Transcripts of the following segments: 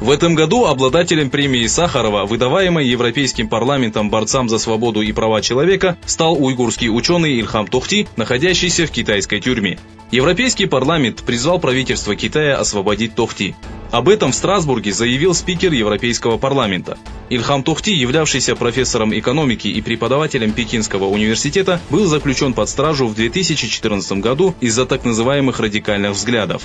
В этом году обладателем премии Сахарова, выдаваемой Европейским парламентом борцам за свободу и права человека, стал уйгурский ученый Ильхам Тохти, находящийся в китайской тюрьме. Европейский парламент призвал правительство Китая освободить Тохти. Об этом в Страсбурге заявил спикер Европейского парламента. Ильхам Тохти, являвшийся профессором экономики и преподавателем Пекинского университета, был заключен под стражу в 2014 году из-за так называемых радикальных взглядов.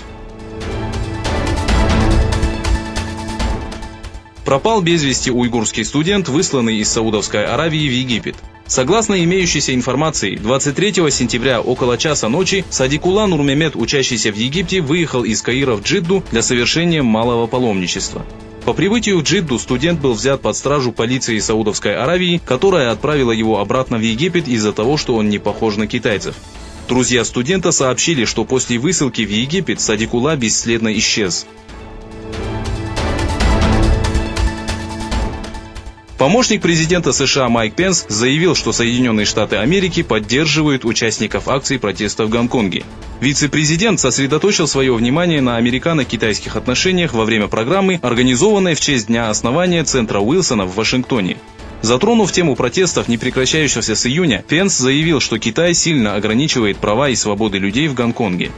Пропал без вести уйгурский студент, высланный из Саудовской Аравии в Египет. Согласно имеющейся информации, 23 сентября около часа ночи Садикулла Нурмемет, учащийся в Египте, выехал из Каира в Джидду для совершения малого паломничества. По прибытию в Джидду студент был взят под стражу полиции Саудовской Аравии, которая отправила его обратно в Египет из-за того, что он не похож на китайцев. Друзья студента сообщили, что после высылки в Египет Садикулла бесследно исчез. Помощник президента США Майк Пенс заявил, что Соединенные Штаты Америки поддерживают участников акций протеста в Гонконге. Вице-президент сосредоточил свое внимание на американо-китайских отношениях во время программы, организованной в честь дня основания Центра Уилсона в Вашингтоне. Затронув тему протестов, не прекращающихся с июня, Пенс заявил, что Китай сильно ограничивает права и свободы людей в Гонконге.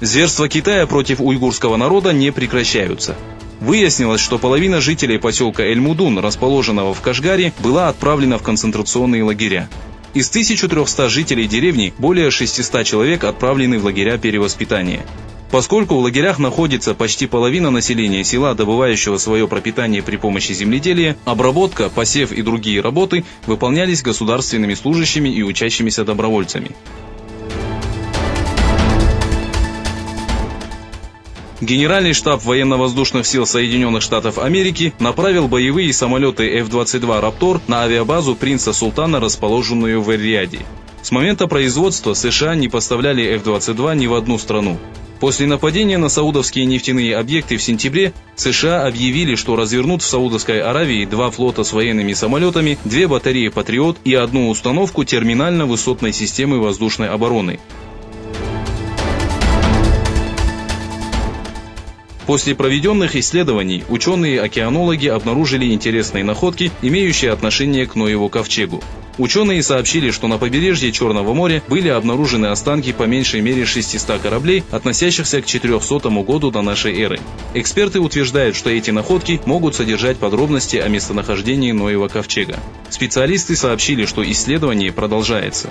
Зверства Китая против уйгурского народа не прекращаются. Выяснилось, что половина жителей поселка Эль-Мудун, расположенного в Кашгаре, была отправлена в концентрационные лагеря. Из 1300 жителей деревни более 600 человек отправлены в лагеря перевоспитания. Поскольку в лагерях находится почти половина населения села, добывающего свое пропитание при помощи земледелия, обработка, посев и другие работы выполнялись государственными служащими и учащимися добровольцами. Генеральный штаб военно-воздушных сил Соединенных Штатов Америки направил боевые самолеты F-22 «Раптор» на авиабазу принца Султана, расположенную в Эр-Рияде. С момента производства США не поставляли F-22 ни в одну страну. После нападения на саудовские нефтяные объекты в сентябре США объявили, что развернут в Саудовской Аравии 2 флота с военными самолетами, 2 батареи «Патриот» и 1 установку терминально-высотной системы воздушной обороны. После проведенных исследований ученые-океанологи обнаружили интересные находки, имеющие отношение к Ноеву ковчегу. Ученые сообщили, что на побережье Черного моря были обнаружены останки по меньшей мере 600 кораблей, относящихся к 400 году до нашей эры. Эксперты утверждают, что эти находки могут содержать подробности о местонахождении Ноева ковчега. Специалисты сообщили, что исследование продолжается.